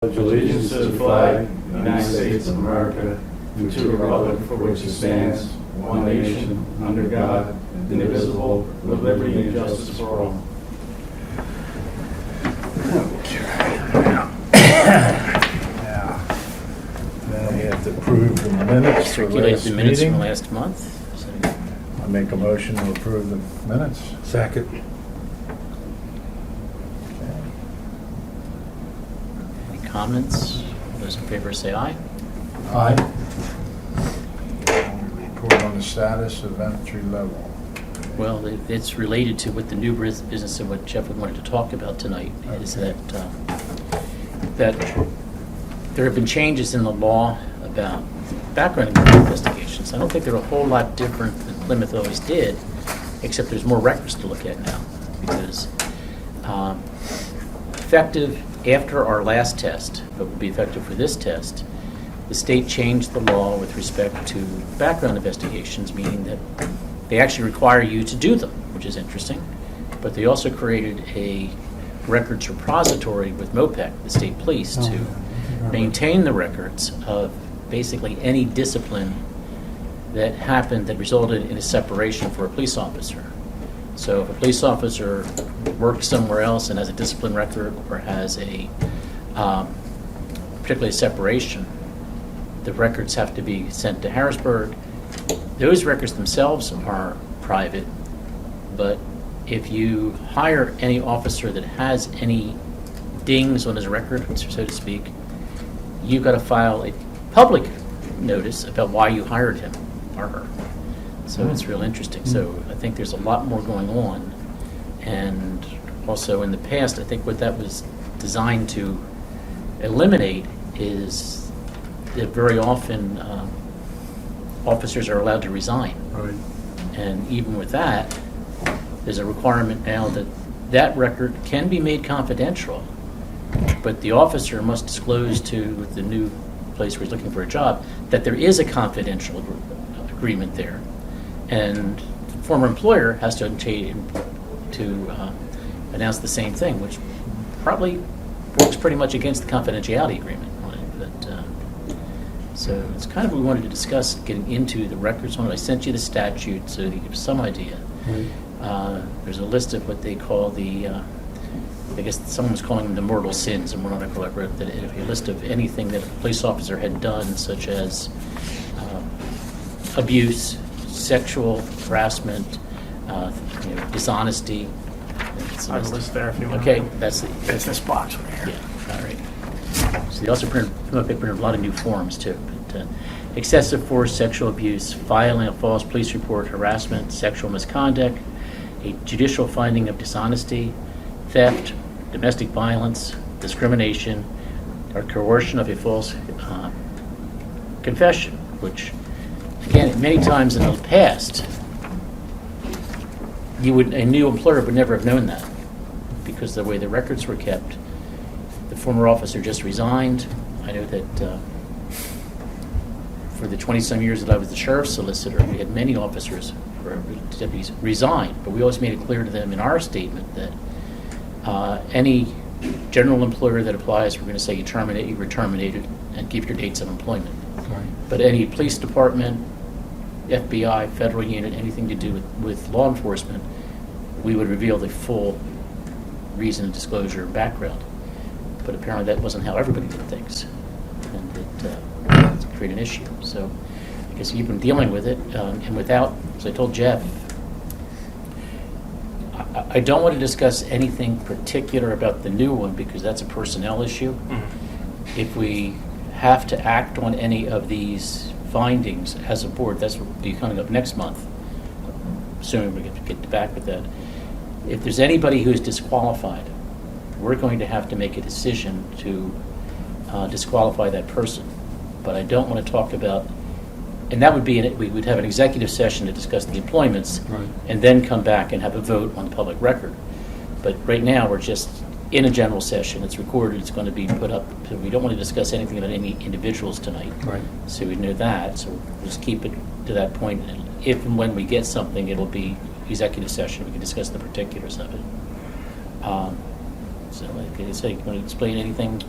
pledge allegiance to the flag of the United States of America and to the republic for which it stands, one nation, under God, indivisible, with liberty and justice for all. Now we have to approve the minutes for Circulate last the minutes meeting. from last month. So, I make a motion to approve the minutes. Second. any comments? Those in favor say aye. Aye. Report on the status of entry level. Well, it's related to what the new business and what Jeff wanted to talk about tonight, is that there have been changes in the law about background investigations. I don't think they're a whole lot different than Plymouth always did, except there's more records to look at now, because effective after our last test, but will be effective for this test, the state changed the law with respect to background investigations, meaning that they actually require you to do them, which is interesting. But they also created a records repository with MOPEC, the state police, to maintain the records of basically any discipline that happened that resulted in a separation for a police officer. So if a police officer works somewhere else and has a discipline record or has a particularly a separation, the records have to be sent to Harrisburg. Those records themselves are private, but if you hire any officer that has any dings on his record, so to speak, you've got to file a public notice about why you hired him or her. So it's real interesting. So I think there's a lot more going on. And also in the past, I think what that was designed to eliminate is that very often officers are allowed to resign. Right. And even with that, there's a requirement now that that record can be made confidential, but the officer must disclose to the new place where he's looking for a job that there is a confidential agreement there. And the former employer has to announce the same thing, which probably works pretty much against the confidentiality agreement on it. But so it's kind of what we wanted to discuss, getting into the records on it. I sent you the statute so that you have some idea. Right. There's a list of what they call the, I guess someone's calling them the mortal sins, and we're not going to wrote that a list of anything that a police officer had done, such as abuse, sexual harassment, dishonesty. I have a list there if you want. Okay, that's It's this box right here. yeah, all right. So they also printed a lot of new forms too. But, excessive force, sexual abuse, filing a false police report, harassment, sexual misconduct, a judicial finding of dishonesty, theft, domestic violence, discrimination, or coercion of a false confession, which, again, many times in the past, a new employer would never have known that, because the way the records were kept. The former officer just resigned. I know that for the 20-some years that I was the sheriff's solicitor, we had many officers or deputies resign, but we always made it clear to them in our statement that any general employer that applies, we're going to say you were terminated, and keep your dates of employment. Right. But any police department, FBI, federal unit, anything to do with law enforcement, we would reveal the full reason of disclosure and background. But apparently that wasn't how everybody did things, and it created an issue. So I guess you've been dealing with it, and without, as I told Jeff, I don't want to discuss anything particular about the new one, because that's a personnel issue. Mm-hmm. If we have to act on any of these findings as a board, that's what will be coming up next month, assuming we get back with that. If there's anybody who's disqualified, we're going to have to make a decision to disqualify that person. But I don't want to talk about, and that would be, we would have an executive session to discuss the employments, Right. and then come back and have a vote on the public record. But right now, we're just in a general session. It's recorded. It's going to be put up. So we don't want to discuss anything about any individuals tonight. Right. So we know that. So we'll just keep it to that point. And if and when we get something, it'll be executive session. We can discuss the particulars of it. So, like I say, you want to explain anything?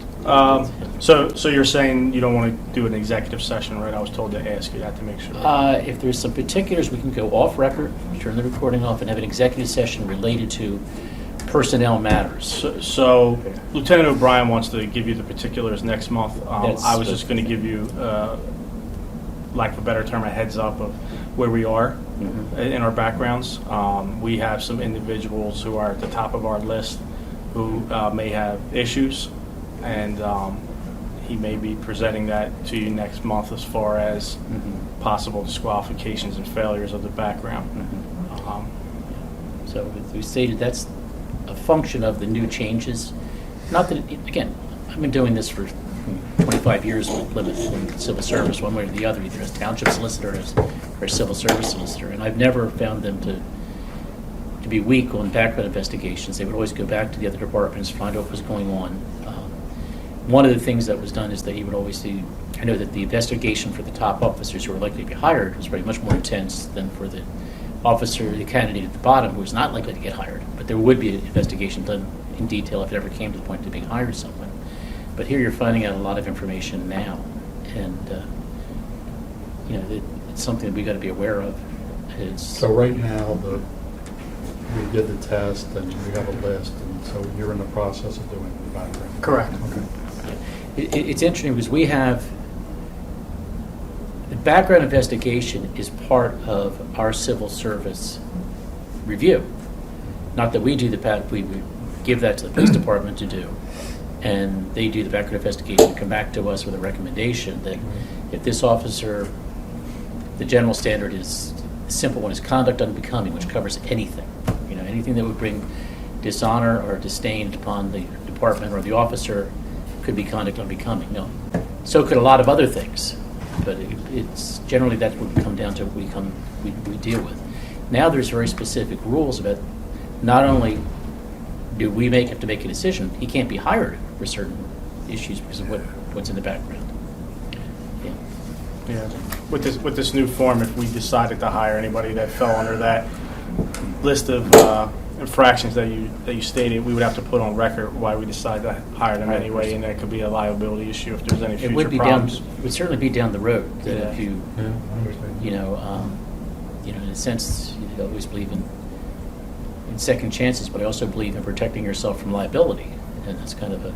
So you're saying you don't want to do an executive session, right? I was told to ask you that to make sure. If there's some particulars, we can go off record, turn the recording off, and have an executive session related to personnel matters. So Lieutenant O'Brien wants to give you the particulars next month. That's I was just going to give you, lack of a better term, a heads up of where we are in our backgrounds. We have some individuals who are at the top of our list who may have issues, and he may be presenting that to you next month as far as possible disqualifications and failures of the background. So as we stated, that's a function of the new changes. Not that, again, I've been doing this for 25 years with Plymouth in civil service, one way or the other, either as township solicitor or civil service solicitor, and I've never found them to be weak on background investigations. They would always go back to the other departments, find out what was going on. One of the things that was done is that he would always see, I know that the investigation for the top officers who were likely to be hired was very much more intense than for the officer, the candidate at the bottom who was not likely to get hired. But there would be an investigation done in detail if it ever came to the point of being hired someone. But here you're finding out a lot of information now, and it's something that we got to be aware of. So right now, we did the test and we have a list, and so you're in the process of doing the background. Correct. Okay. It's interesting because we have the background investigation is part of our civil service review. Not that we do we give that to the police department to do, and they do the background investigation and come back to us with a recommendation that if this officer, the general standard is the simple one is conduct unbecoming, which covers anything, anything that would bring dishonor or disdain upon the department or the officer could be conduct unbecoming. No, so could a lot of other things, but it's generally that's what we come down to. We deal with. Now there's very specific rules about not only do we have to make a decision, he can't be hired for certain issues because of what's in the background. Yeah. With this new form, if we decided to hire anybody that fell under that list of infractions that you stated, we would have to put on record why we decided to hire them anyway, and that could be a liability issue if there's any future problems. It would certainly be down the road that if you, Yeah, I understand. in a sense, you always believe in second chances, but I also believe in protecting yourself from liability, and that's kind of a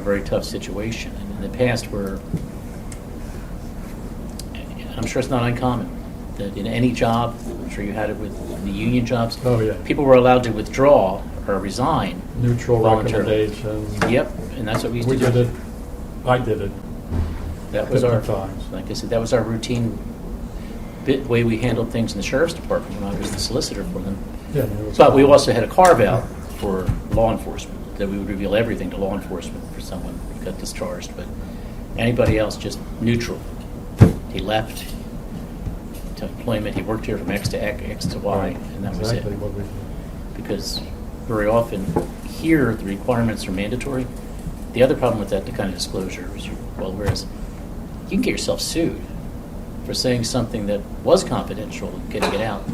very tough situation. And in the past, I'm sure it's not uncommon that in any job, I'm sure you had it with the union jobs. Oh, yeah. People were allowed to withdraw or resign Neutral voluntarily. recommendation. Yep, and that's what we used We to do. did it. I did it. That was our, 50 times. like I said, that was our routine way we handled things in the sheriff's department when I was the solicitor for them. Yeah, it was- But we also had a carve-out for law enforcement, that we would reveal everything to law enforcement for someone who got discharged, but anybody else just neutral. He left to employment, he worked here from X to X to Y, and that was it. Exactly what we did. Because very often here, the requirements are mandatory. The other problem with that, the kind of disclosure, is whereas you can get yourself sued for saying something that was confidential and getting it out,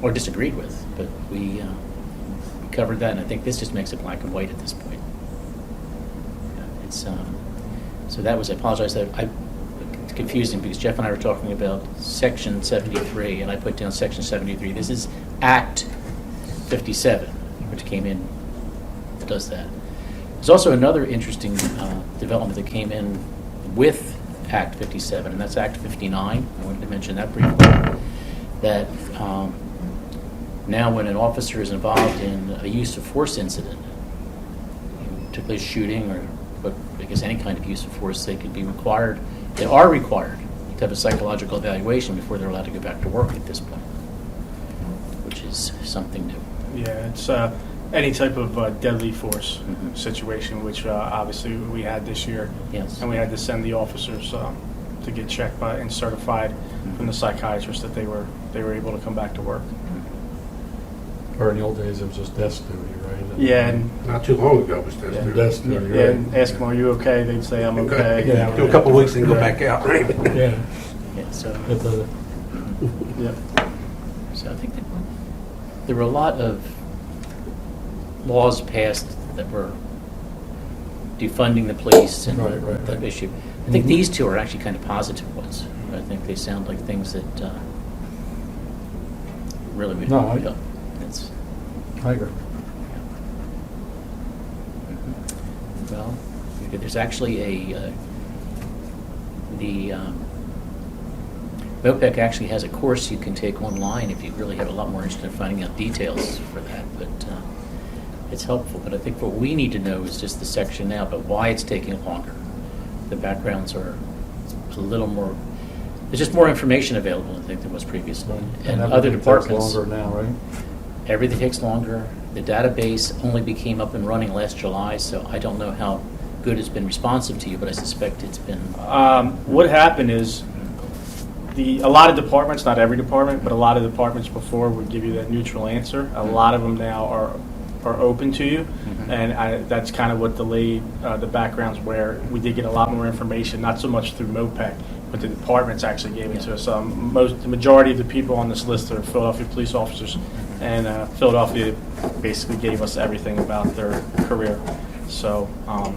or disagreed with. But we covered that, and I think this just makes it black and white at this point. It's so that was. I apologize that it's confusing because Jeff and I were talking about Section 73, and I put down Section 73. This is Act 57, which came in that does that. There's also another interesting development that came in with Act 57, and that's Act 59. I wanted to mention that briefly. That now when an officer is involved in a use of force incident, particularly shooting or I guess any kind of use of force, they are required to have a psychological evaluation before they're allowed to go back to work at this point, which is something new. Yeah, it's any type of deadly force situation, which obviously we had this year. Yes. And we had to send the officers to get checked by and certified from the psychiatrist that they were able to come back to work. Or in the old days, it was just desk duty, right? Yeah, and Not too long ago, it was And this. desk duty, yeah, right? and ask them, "Are you okay?" They'd say, "I'm okay." Yeah. Do a couple of weeks and go back out, right? Yeah. Yeah, so Yeah. I think that there were a lot of laws passed that were defunding the police and Right. that issue. I think these two are actually kind of positive ones. I think they sound like things that really would No, I- help. It's, I agree. well, there's actually the MOPEC actually has a course you can take online if you really have a lot more interest in finding out details for that. But it's helpful. But I think what we need to know is just the section now, but why it's taking longer. The backgrounds are a little more. There's just more information available, I think, than was previously. And other everything takes departments. longer now, right? Everything takes longer. The database only became up and running last July, so I don't know how good it's been responsive to you, but I suspect it's been. What happened is a lot of departments, not every department, but a lot of departments before would give you that neutral answer. A lot of them now are open to you, and that's kind of what delayed the backgrounds, where we did get a lot more information, not so much through MOPEC, but the departments actually gave it to us. The majority of the people on this list are Philadelphia police officers, and Philadelphia basically gave us everything about their career. So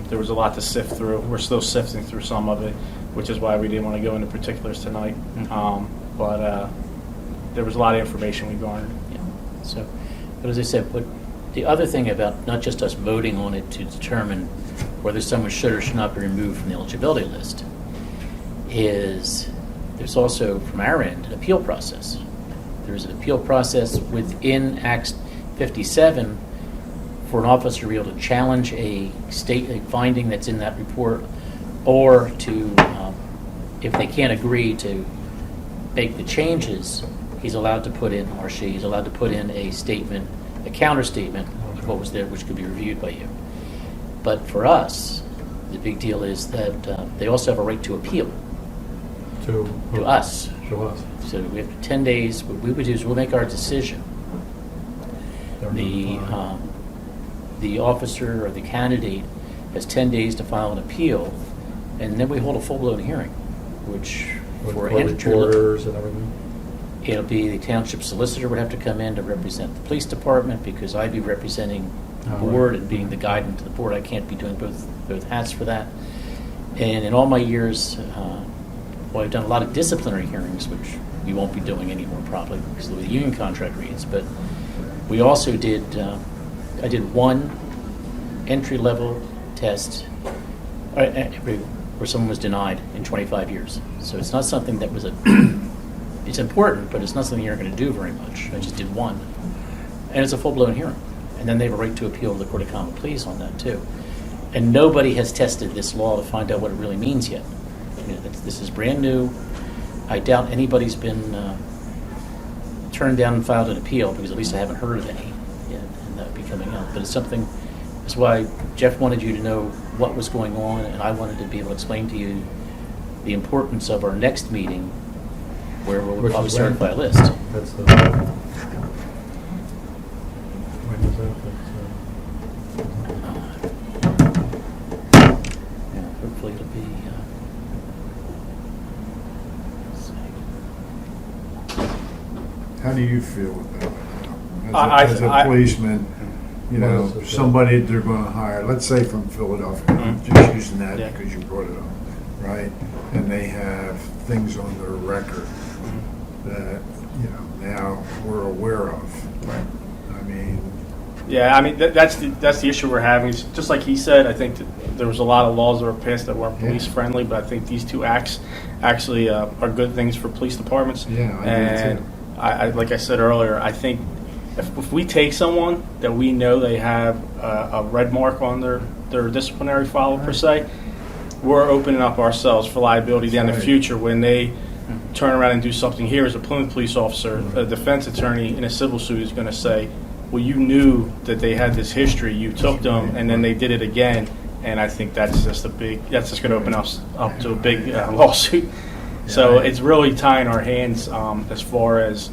there was a lot to sift through. We're still sifting through some of it, which is why we didn't want to go into particulars tonight. But there was a lot of information we garnered. Yeah. So, but as I said, but the other thing about not just us voting on it to determine whether someone should or should not be removed from the eligibility list is there's also, from our end, an appeal process. There's an appeal process within Act 57 for an officer to be able to challenge a finding that's in that report, or to, if they can't agree to make the changes, he's allowed to put in, or she is allowed to put in a statement, a counter statement of what was there, which could be reviewed by you. But for us, the big deal is that they also have a right to appeal To us. To us. So we have 10 days. What we would do is we'll make our decision. The officer or the candidate has 10 days to file an appeal, and then we hold a full-blown hearing, which With for court entry, reporters and everything. it'll be the township solicitor would have to come in to represent the police department, because I'd be representing the Oh, board right. and being the guidance to the board. I can't be doing both hats for that. And in all my years, well, I've done a lot of disciplinary hearings, which we won't be doing anymore probably because of the way the union contract reads. But we also did, I did one entry-level test where someone was denied in 25 years. So it's not something that was it's important, but it's not something you're going to do very much. I just did one. And it's a full-blown hearing. And then they have a right to appeal to the Court of Common Pleas on that, too. And nobody has tested this law to find out what it really means yet. You know, this is brand new. I doubt anybody's been turned down and filed an appeal, because at least I haven't heard of any yet, and that would be coming out. But it's something, that's why Jeff wanted you to know what was going on, and I wanted to be able to explain to you the importance of our next meeting, where we'll Which probably is when? certify a list. That's the. When is that? Yeah, hopefully it'll be. let's see. How do you feel about it? As a I- policeman, you What know, is it? somebody they're going to hire, let's say from Philadelphia, I'm Mhm. just using that Yeah. because you brought it up, right? And they have things on their record that, you know, now we're aware of. Right. I mean, Yeah, I mean, that's the issue we're having. It's just like he said, I think that there was a lot of laws that were passed that weren't Yeah. police friendly, but I think these two acts actually are good things for police departments. Yeah, I do and too. I like I said earlier, I think if we take someone that we know they have a red mark on their disciplinary file per se, we're opening up ourselves for liability down the Right. future when they turn around and do something here as a Plymouth police officer. A defense attorney in a civil suit is going to say, well, you knew that they had this history, you took them, and then they did it again. And I think that's just going to open us up to a big lawsuit. So Yeah. it's really tying our hands I'm as far as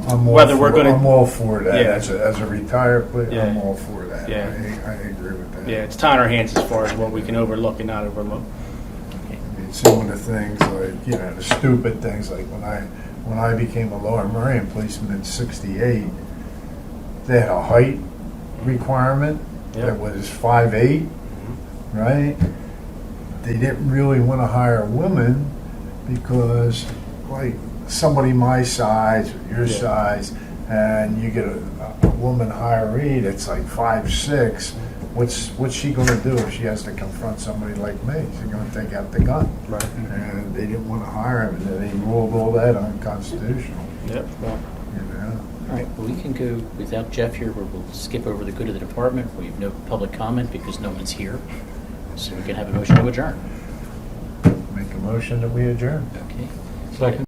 all Whether we're for- gonna- I'm all for that. Yeah. As a retired police, Yeah. I'm all for that. Yeah. I agree with that. yeah, it's tying our hands as far as what we can overlook and not overlook. I mean, some of the things like, you know, the stupid things like when I became a Lower Merion policeman in '68, they had a height requirement Yeah. that was 5'8", right? They didn't really want to hire women because, like, somebody my size, or your Yeah. size, and you get a woman hiree that's like 5'6", what's she going to do if she has to confront somebody like me? She's going to take out the gun. Right. And they didn't want to hire him, and then they ruled all that unconstitutional, Yep. you know? All right, well, we can go without Jeff here, where we'll skip over the good of the department. We have no public comment because no one's here. So we can have a motion to adjourn. Make a motion that we adjourn. Okay. Second.